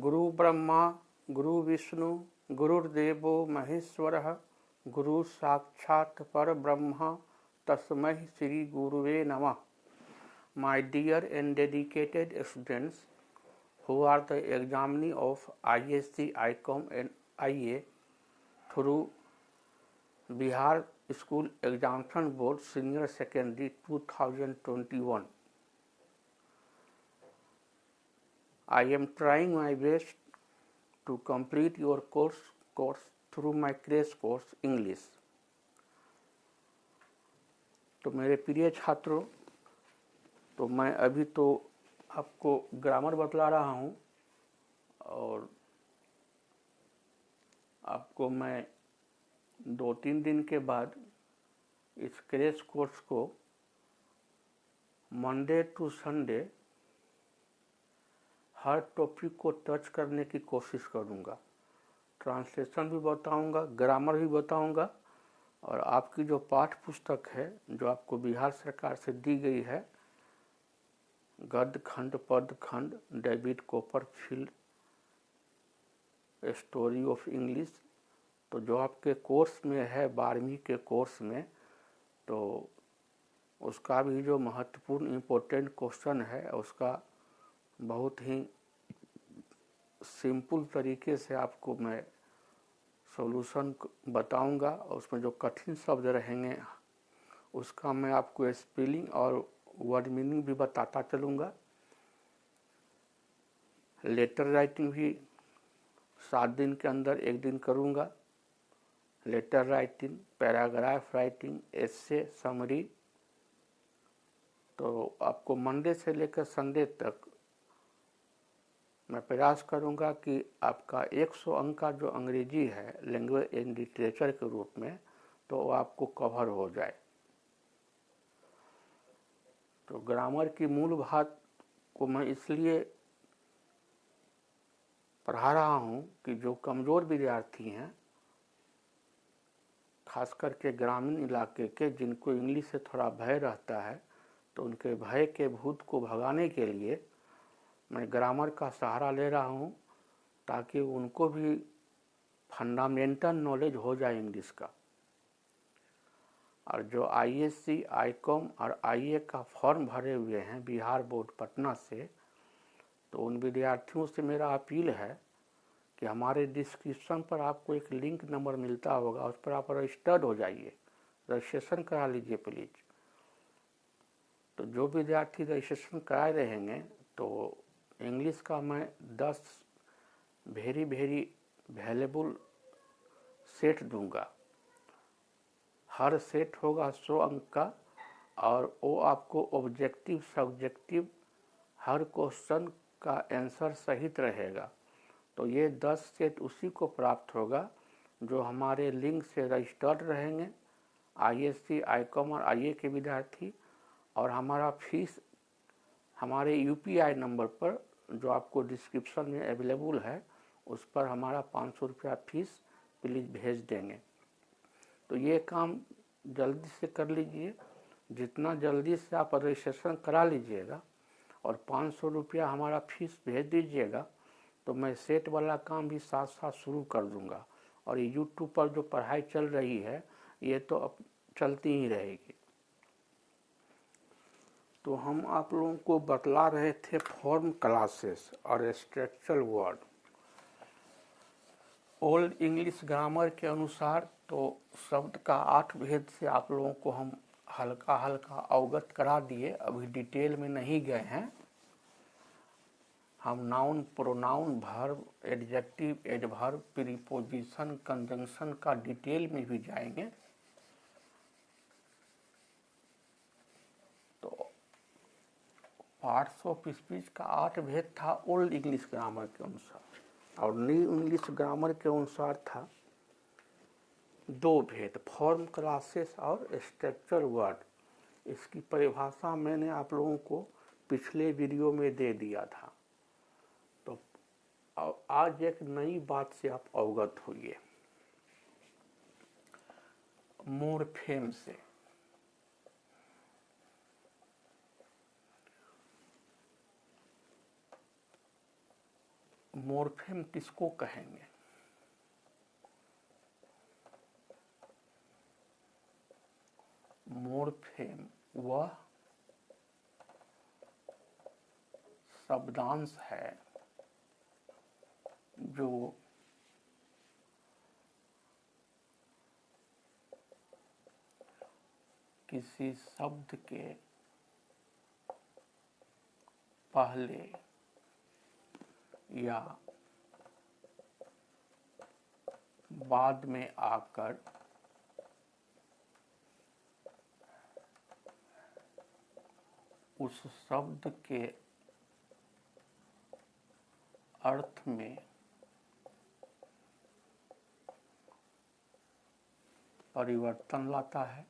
गुरु ब्रह्मा गुरु विष्णु गुरुर्देवो महेश्वरः गुरु साक्षात् परब्रह्म तस्मै श्री गुरुवे नमः. My dear and dedicated students who are the examinee of ISC, ICOM and IA through Bihar School Examination Board Senior Secondary 2021. I am trying my best to complete your course through my crash course English. तो मेरे प्रिय छात्रों, तो मैं अभी तो आपको grammar बतला रहा हूँ और आपको मैं 2-3 दिन के बाद इस क्रैश कोर्स को मंडे टू संडे हर टॉपिक को टच करने की कोशिश करूँगा. ट्रांसलेशन भी बताऊँगा, ग्रामर भी बताऊँगा और आपकी जो पाठ पुस्तक है जो आपको बिहार सरकार से दी गई है, गद्य खंड पद खंड David Copperfield story of English, तो जो आपके कोर्स में है 12वीं के कोर्स में, तो उसका भी जो महत्वपूर्ण इम्पोर्टेंट क्वेश्चन है उसका बहुत ही सिंपल तरीके से आपको मैं सॉल्यूशन बताऊंगा और उसमें जो कठिन शब्द रहेंगे उसका मैं आपको स्पेलिंग और वर्ड मीनिंग भी बताता चलूँगा. लेटर राइटिंग भी 7 दिन के अंदर 1 दिन करूँगा. लेटर राइटिंग, पैराग्राफ राइटिंग, एसे, समरी. तो आपको मंडे से लेकर संडे तक मैं प्रयास करूँगा कि आपका 100 अंक का जो अंग्रेजी है लैंग्वेज एंड लिटरेचर के रूप में, तो आपको कवर हो जाए. तो ग्रामर की मूल बात को मैं इसलिए पढ़ा रहा हूँ कि जो कमज़ोर विद्यार्थी हैं, खास करके ग्रामीण इलाके के, जिनको इंग्लिश से थोड़ा भय रहता है, तो उनके भय के भूत को भगाने के लिए मैं ग्रामर का सहारा ले रहा हूँ ताकि उनको भी फंडामेंटल नॉलेज हो जाए इंग्लिश का. और जो आईएससी, आईकॉम और आईए का फॉर्म भरे हुए हैं बिहार बोर्ड पटना से, तो उन विद्यार्थियों से मेरा अपील है कि हमारे डिस्क्रिप्शन पर आपको एक लिंक नंबर मिलता होगा, उस पर आप रजिस्टर्ड हो जाइए, रजिस्ट्रेशन करा लीजिए प्लीज. तो जो विद्यार्थी रजिस्ट्रेशन कराए रहेंगे तो इंग्लिश का मैं 10 वेरी वैल्यूएबल सेट दूंगा. हर सेट होगा 100 अंक का और वो आपको ऑब्जेक्टिव सब्जेक्टिव हर क्वेश्चन का आंसर सहित रहेगा. तो ये 10 सेट उसी को प्राप्त होगा जो हमारे लिंक से रजिस्टर्ड रहेंगे, आईएससी, आईकॉम और आईए के विद्यार्थी. और हमारा फीस हमारे यूपीआई नंबर पर जो आपको डिस्क्रिप्शन में अवेलेबल है उस पर हमारा 500 रुपया फीस प्लीज़ भेज देंगे. तो ये काम जल्दी से कर लीजिए. जितना जल्दी से आप रजिस्ट्रेशन करा लीजिएगा और 500 रुपया हमारा फीस भेज दीजिएगा, तो मैं सेट वाला काम भी साथ साथ शुरू कर दूंगा. और ये यूट्यूब पर जो पढ़ाई चल रही है ये तो अब चलती ही रहेगी. तो हम आप लोगों को बतला रहे थे फॉर्म क्लासेस और structural word. Old English grammar के अनुसार तो शब्द का 8 भेद से आप लोगों को हम हल्का अवगत करा दिए, अभी डिटेल में नहीं गए हैं. हम noun, pronoun, verb, adjective, adverb, preposition, conjunction का डिटेल में भी जाएंगे. तो पार्ट्स ऑफ स्पीच का 8 भेद था ओल्ड इंग्लिश ग्रामर के अनुसार, और न्यू इंग्लिश ग्रामर के अनुसार था 2 भेद, फॉर्म क्लासेस और स्ट्रक्चर वर्ड. इसकी परिभाषा मैंने आप लोगों को पिछले वीडियो में दे दिया था. तो आज एक नई बात से आप अवगत होइए, मोर्फेम से. मोर्फेम किसको कहेंगे? मोर्फेम वह शब्दांश है जो किसी शब्द के पहले या बाद में आकर उस शब्द के अर्थ में परिवर्तन लाता है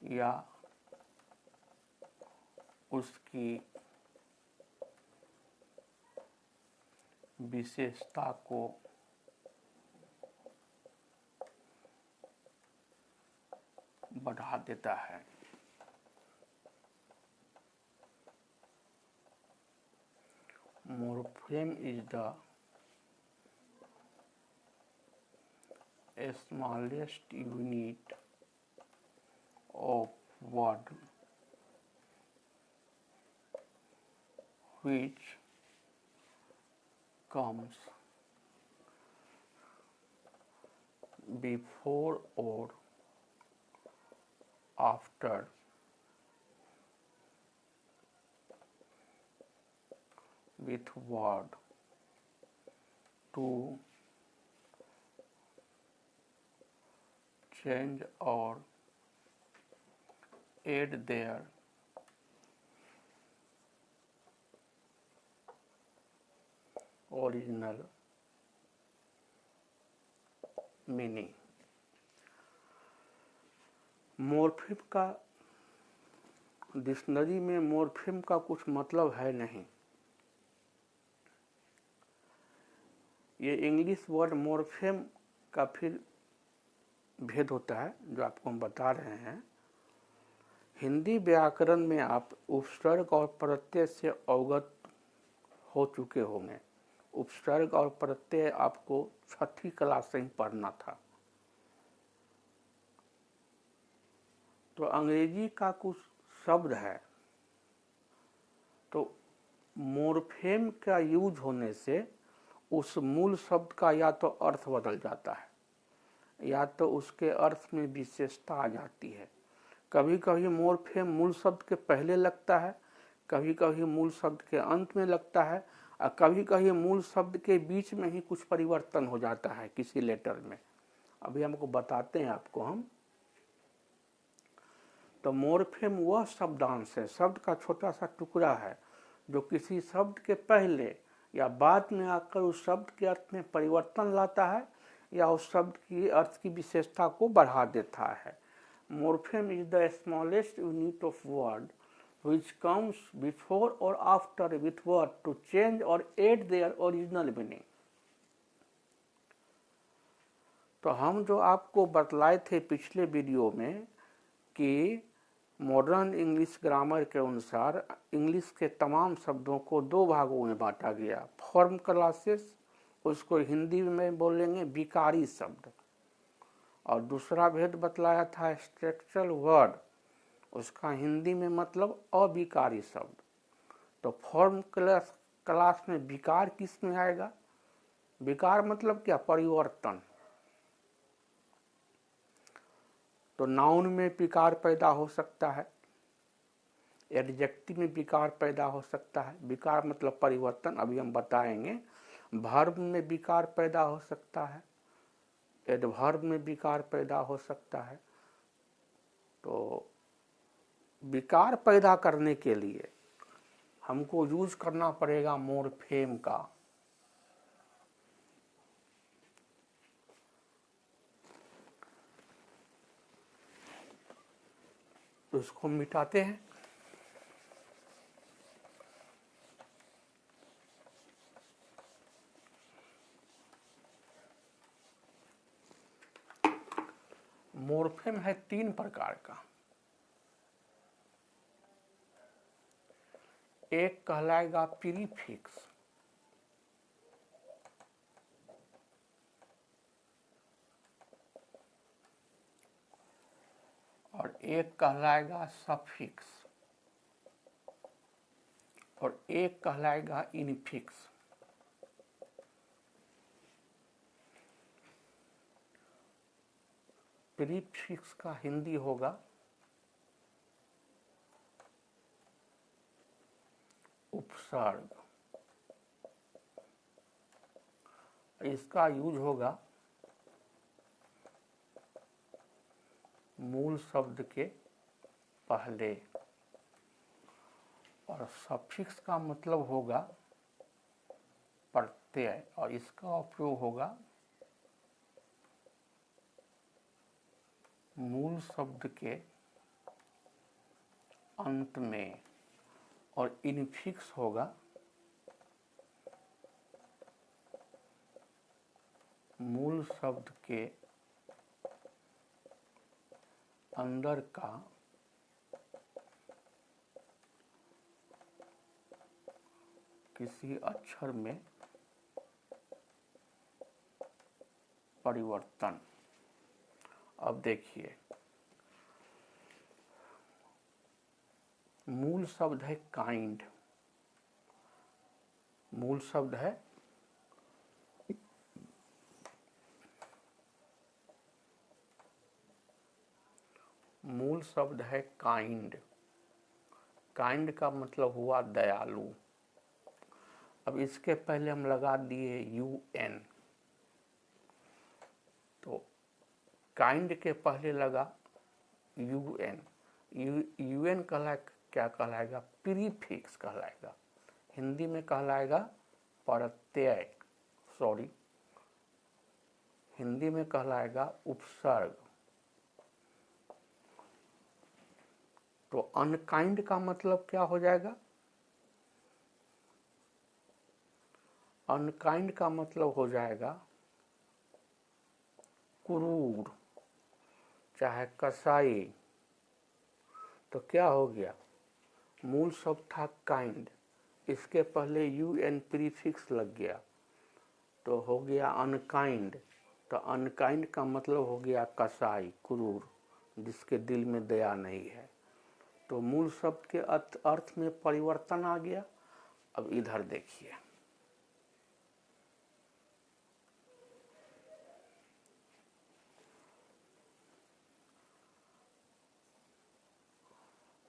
या उसकी विशेषता को बढ़ा देता है। Morpheme is the smallest unit of word which comes before or after with word to change or add their original meaning। Morpheme का डिक्शनरी में मोर्फेम का कुछ मतलब है नहीं। ये इंग्लिश वर्ड मोर्फेम का फिर भेद होता है जो आपको हम बता रहे हैं। हिंदी व्याकरण में आप उपसर्ग और प्रत्यय से अवगत हो चुके होंगे। उपसर्ग और प्रत्यय आपको 6ठी क्लास से ही पढ़ना था। तो अंग्रेजी का कुछ शब्द है तो मोर्फेम का यूज होने से उस मूल शब्द का या तो अर्थ बदल जाता है या तो उसके अर्थ में विशेषता आ जाती है। कभी कभी मोर्फेम मूल शब्द के पहले लगता है, कभी कभी मूल शब्द के अंत में लगता है और कभी कभी मूल शब्द के बीच में ही कुछ परिवर्तन हो जाता है किसी लेटर में। अभी हमको बताते हैं आपको हम। तो मोर्फेम वह शब्दांश है, शब्द का छोटा सा टुकड़ा है जो किसी शब्द के पहले या बाद में आकर उस शब्द के अर्थ में परिवर्तन लाता है या उस शब्द की अर्थ की विशेषता को बढ़ा देता है। Morpheme is the smallest unit of word which comes before or after with word to change or add their original meaning। तो हम जो आपको बतलाए थे पिछले वीडियो में कि मॉडर्न इंग्लिश ग्रामर के अनुसार इंग्लिश के तमाम शब्दों को 2 भागों में बांटा गया। फॉर्म क्लासेस, उसको हिंदी में बोलेंगे विकारी शब्द, और दूसरा भेद बतलाया था स्ट्रक्चरल वर्ड, उसका हिंदी में मतलब अविकारी शब्द। तो फॉर्म क्लास में विकार किस में आएगा? विकार मतलब क्या? परिवर्तन। तो नाउन में विकार पैदा हो सकता है, एडजेक्टिव में विकार पैदा हो सकता है। विकार मतलब परिवर्तन, अभी हम बताएंगे। वर्ब में विकार पैदा हो सकता है, एडवर्ब में विकार पैदा हो सकता है। तो विकार पैदा करने के लिए हमको यूज करना पड़ेगा मोर्फेम का। तो इसको मिटाते हैं। मोर्फेम है 3 प्रकार का। एक कहलाएगा प्रीफिक्स, और एक कहलाएगा सफिक्स, और एक कहलाएगा इनफिक्स। प्रीफिक्स का हिंदी होगा उपसर्ग, इसका यूज होगा मूल शब्द के पहले, और सफिक्स का मतलब होगा प्रत्यय, और इसका उपयोग होगा मूल शब्द के अंत में, और इनफिक्स होगा मूल शब्द के अंदर का किसी अक्षर में परिवर्तन। अब देखिए, मूल शब्द है काइंड, मूल शब्द है काइंड। काइंड का मतलब हुआ दयालु। अब इसके पहले हम लगा दिए UN, तो काइंड के पहले लगा UN। UN क्या कहलाएगा? प्रीफिक्स कहलाएगा, हिंदी में कहलाएगा प्रत्यय, सॉरी, हिंदी में कहलाएगा उपसर्ग। तो अनकाइंड का मतलब क्या हो जाएगा? अनकाइंड का मतलब हो जाएगा क्रूर, चाहे कसाई। तो क्या हो गया? मूल शब्द था काइंड, इसके पहले UN प्रीफिक्स लग गया, तो हो गया अनकाइंड। तो अनकाइंड का मतलब हो गया कसाई, क्रूर, जिसके दिल में दया नहीं है। तो मूल शब्द के अर्थ में परिवर्तन आ गया। अब इधर देखिए,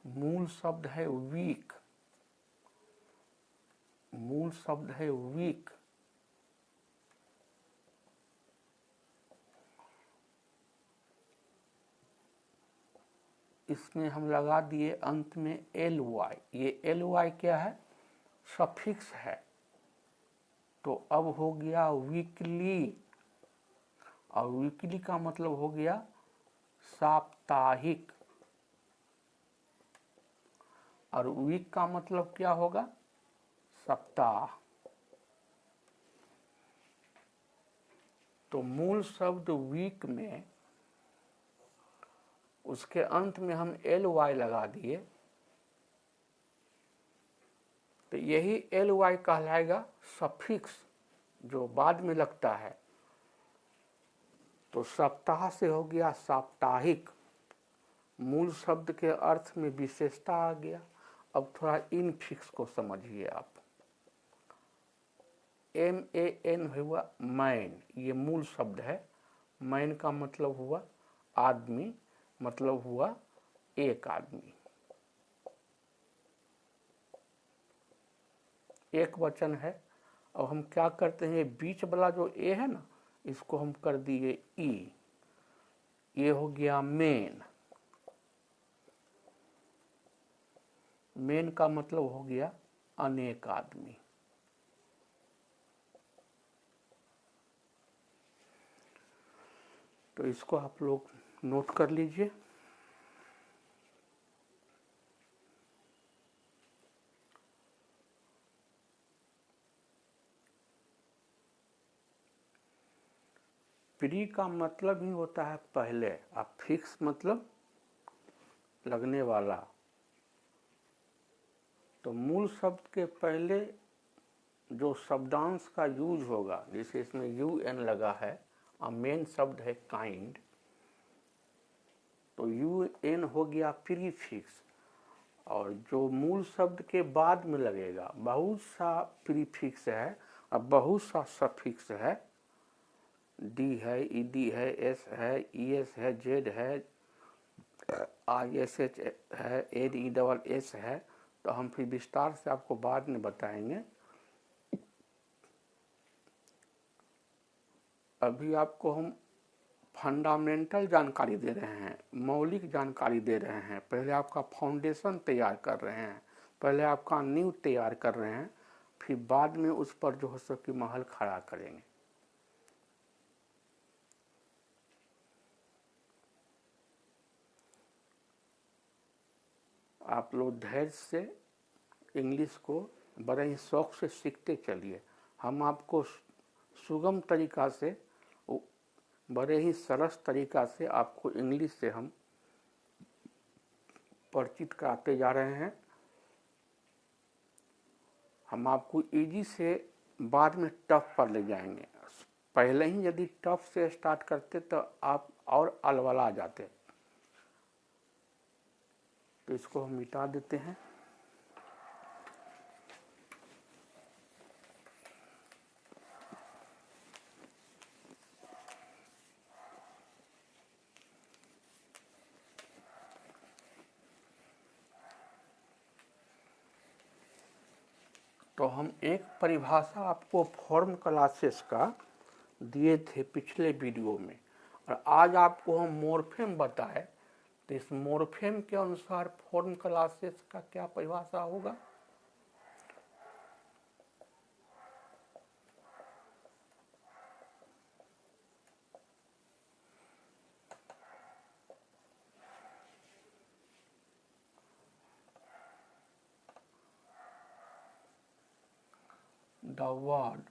मूल शब्द है वीक, मूल शब्द है वीक, इसमें हम लगा दिए अंत में LY। ये LY क्या है? सफिक्स है। तो अब हो गया वीकली, और वीकली का मतलब हो गया साप्ताहिक, और वीक का मतलब क्या होगा? सप्ताह। तो मूल शब्द वीक में उसके अंत में हम LY लगा दिए, तो यही LY कहलाएगा सफिक्स, जो बाद में लगता है। तो सप्ताह से हो गया साप्ताहिक, मूल शब्द के अर्थ में विशेषता आ गया। अब थोड़ा इनफिक्स को समझिए आप। MAN हुआ मैन, ये मूल शब्द है। मैन का मतलब हुआ आदमी, मतलब हुआ एक आदमी, एक वचन है। अब हम क्या करते हैं, बीच वाला जो ए है ना, इसको हम कर दिए ई, ये हो गया मेन। मेन का मतलब हो गया अनेक आदमी। तो इसको आप लोग नोट कर लीजिए। प्री का मतलब ही होता है पहले, और फिक्स मतलब लगने वाला। तो मूल शब्द के पहले जो शब्दांश का यूज होगा, जैसे इसमें UN लगा है और मेन शब्द है काइंड, तो UN हो गया प्रीफिक्स। और जो मूल शब्द के बाद में लगेगा, बहुत सा प्रीफिक्स है और बहुत सा सफिक्स है, डी है, ईडी है, एस है, ईएस है, जेड है, ISH है, ADESS है। तो हम फिर विस्तार से आपको बाद में बताएंगे। अभी आपको हम फंडामेंटल जानकारी दे रहे हैं, मौलिक जानकारी दे रहे हैं। पहले आपका फाउंडेशन तैयार कर रहे हैं, पहले आपका नींव तैयार कर रहे हैं, फिर बाद में उस पर जो हो सके महल खड़ा करेंगे। आप लोग धैर्य से इंग्लिश को बड़े ही शौक से सीखते चलिए। हम आपको सुगम तरीका से, बड़े ही सरस तरीका से आपको इंग्लिश से हम परिचित कराते जा रहे हैं। हम आपको इजी से बाद में टफ पर ले जाएंगे। पहले ही यदि टफ से स्टार्ट करते तो आप और अलवला जाते। तो इसको हम मिटा देते हैं। तो हम एक परिभाषा आपको फॉर्म क्लासेस का दिए थे पिछले वीडियो में, और आज आपको हम मॉर्फेम बताए। तो इस मॉर्फेम के अनुसार फॉर्म क्लासेस का क्या परिभाषा होगा? The word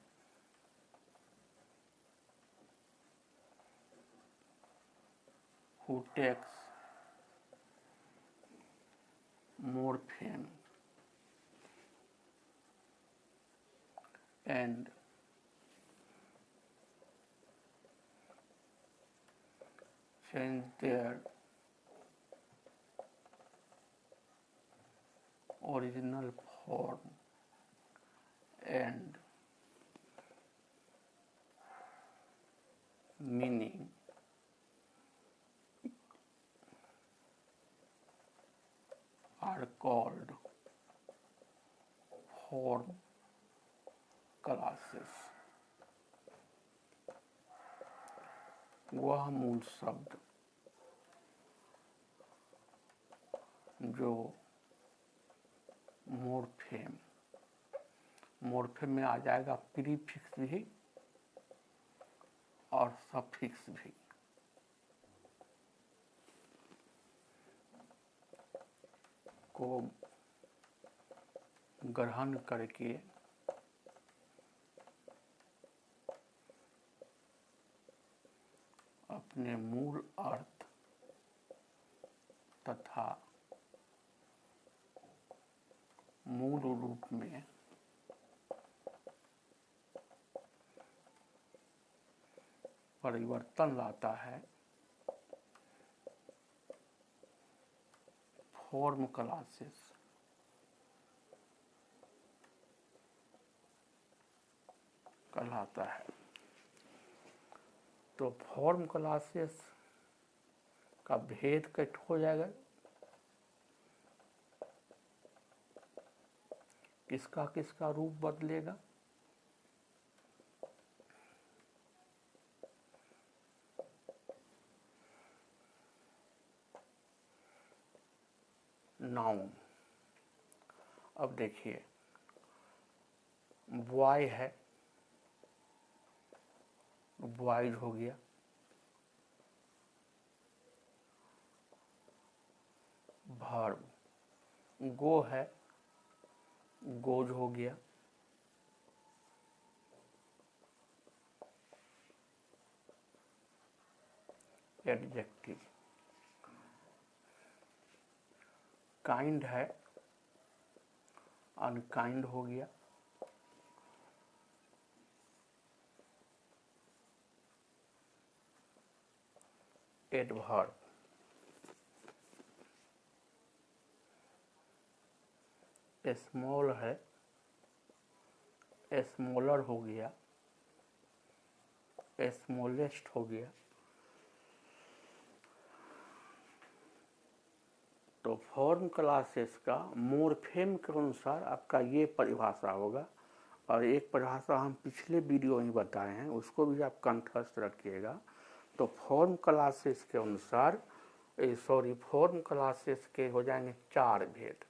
who takes morpheme and change their original form and meaning are called form classes। वह मूल शब्द जो मॉर्फेम, मॉर्फेम में आ जाएगा प्रीफिक्स भी और सफिक्स भी, को ग्रहण करके अपने मूल अर्थ तथा मूल रूप में परिवर्तन लाता है। फॉर्म क्लासेस कहलाता है। तो फॉर्म क्लासेस का भेद कैसे हो जाएगा? किसका किसका रूप बदलेगा? नाउन। अब देखिए, बॉय है, बॉयज हो गया। वर्ब, गो है, गोज हो गया। एडजेक्टिव, काइंड है, अनकाइंड हो गया, एडवर्ब, स्मॉल है, स्मॉलर हो गया, स्मॉलेस्ट हो गया। तो फॉर्म क्लासेस का मोर्फेम के अनुसार आपका ये परिभाषा होगा। और एक परिभाषा हम पिछले वीडियो में बताए हैं, उसको भी आप कंठस्थ रखिएगा। तो फॉर्म क्लासेस के अनुसार फॉर्म क्लासेस के हो जाएंगे 4 भेद,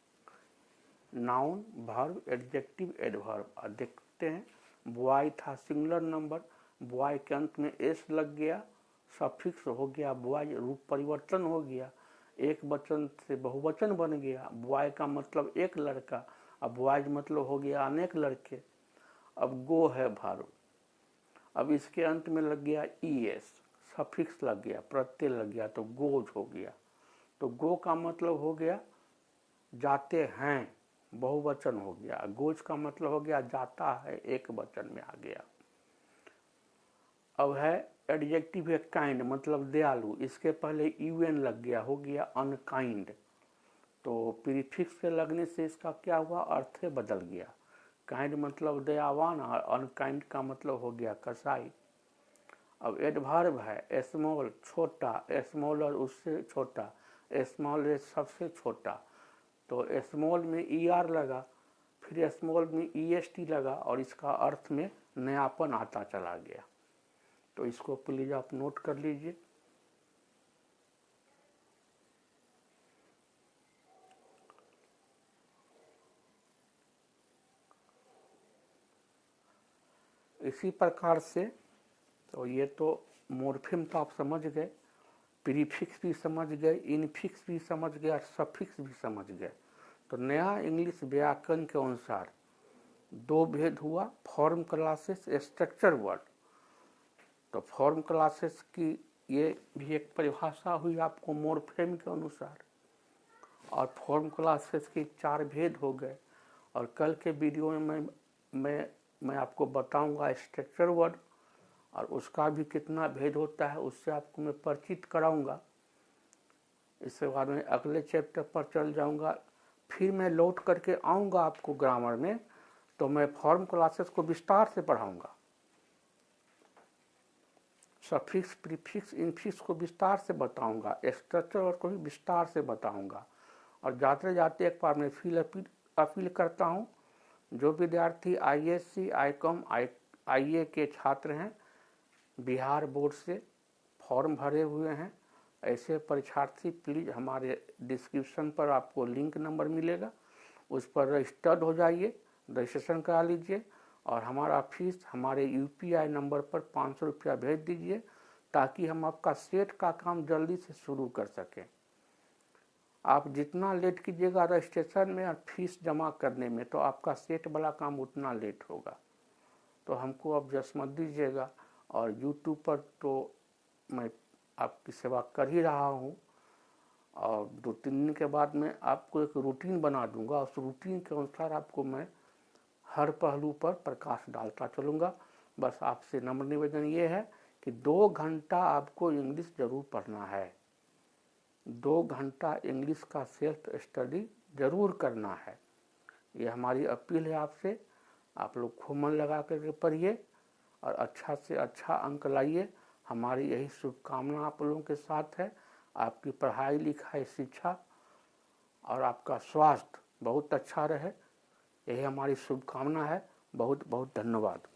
नाउन, वर्ब, एडजेक्टिव, एडवर्ब। और देखते हैं, बॉय था सिंगुलर नंबर, बॉय के अंत में एस लग गया, सफिक्स हो गया बॉय, रूप परिवर्तन हो गया, एक वचन से बहुवचन बन गया। बॉय का मतलब एक लड़का, अब बॉयज मतलब हो गया अनेक लड़के। अब गो है भारू, अब इसके अंत में लग गया ईएस, सफिक्स लग गया, प्रत्यय लग गया, तो गोज हो गया। तो गो का मतलब हो गया जाते हैं, बहुवचन हो गया। गोज का मतलब हो गया जाता है, एक वचन में आ गया। अब है एडजेक्टिव है काइंड, मतलब दयालु, इसके पहले यूएन लग गया, हो गया अनकाइंड। तो प्रीफिक्स से लगने से इसका क्या हुआ, अर्थ बदल गया। काइंड मतलब दयावान और अनकाइंड का मतलब हो गया कसाई। अब एडवर्ब है स्मॉल, छोटा, स्मॉलर उससे छोटा, स्मॉल सबसे छोटा। तो स्मॉल में ईआर लगा, फिर स्मॉल में ईएसटी लगा, और इसका अर्थ में नयापन आता चला गया। तो इसको प्लीज आप नोट कर लीजिए। इसी प्रकार से तो ये तो मोर्फेम तो आप समझ गए, प्रीफिक्स भी समझ गए, इनफिक्स भी समझ गए, और सफिक्स भी समझ गए। तो नया इंग्लिश व्याकरण के अनुसार 2 भेद हुआ, फॉर्म क्लासेस, स्ट्रक्चर वर्ड। तो फॉर्म क्लासेस की ये भी एक परिभाषा हुई आपको मोर्फेम के अनुसार, और फॉर्म क्लासेस के 4 भेद हो गए। और कल के वीडियो में मैं आपको बताऊंगा स्ट्रक्चर वर्ड, और उसका भी कितना भेद होता है उससे आपको मैं परिचित कराऊंगा। इसके बाद में अगले चैप्टर पर चल जाऊंगा। फिर मैं लौट करके आऊंगा आपको ग्रामर में, तो मैं फॉर्म क्लासेस को विस्तार से पढ़ाऊंगा, सफिक्स, प्रीफिक्स, इनफिक्स को विस्तार से बताऊंगा, स्ट्रक्चर वर्ड को भी विस्तार से बताऊंगा। और जाते जाते एक बार मैं अपील करता हूं, जो विद्यार्थी आईएससी, आईकॉम, आईए के छात्र हैं, बिहार बोर्ड से फॉर्म भरे हुए हैं, ऐसे परीक्षार्थी प्लीज़ हमारे डिस्क्रिप्शन पर आपको लिंक नंबर मिलेगा, उस पर रजिस्टर्ड हो जाइए, रजिस्ट्रेशन करा लीजिए, और हमारा फीस हमारे यूपीआई नंबर पर 500 रुपया भेज दीजिए, ताकि हम आपका सेट का काम जल्दी से शुरू कर सकें। आप जितना लेट कीजिएगा रजिस्ट्रेशन में और फीस जमा करने में, तो आपका सेट वाला काम उतना लेट होगा। तो हमको अब जस मत दीजिएगा। और यूट्यूब पर तो मैं आपकी सेवा कर ही रहा हूँ, और 2-3 दिन के बाद मैं आपको एक रूटीन बना दूंगा, उस रूटीन के अनुसार आपको मैं हर पहलू पर प्रकाश डालता चलूँगा। बस आपसे नम्र निवेदन ये है कि 2 घंटा आपको इंग्लिश ज़रूर पढ़ना है, 2 घंटा इंग्लिश का सेल्फ स्टडी ज़रूर करना है। ये हमारी अपील है आपसे। आप लोग खूब मन लगा करके पढ़िए और अच्छा से अच्छा अंक लाइए। हमारी यही शुभकामना आप लोगों के साथ है। आपकी पढ़ाई लिखाई, शिक्षा और आपका स्वास्थ्य बहुत अच्छा रहे, यही हमारी शुभकामना है। बहुत बहुत धन्यवाद।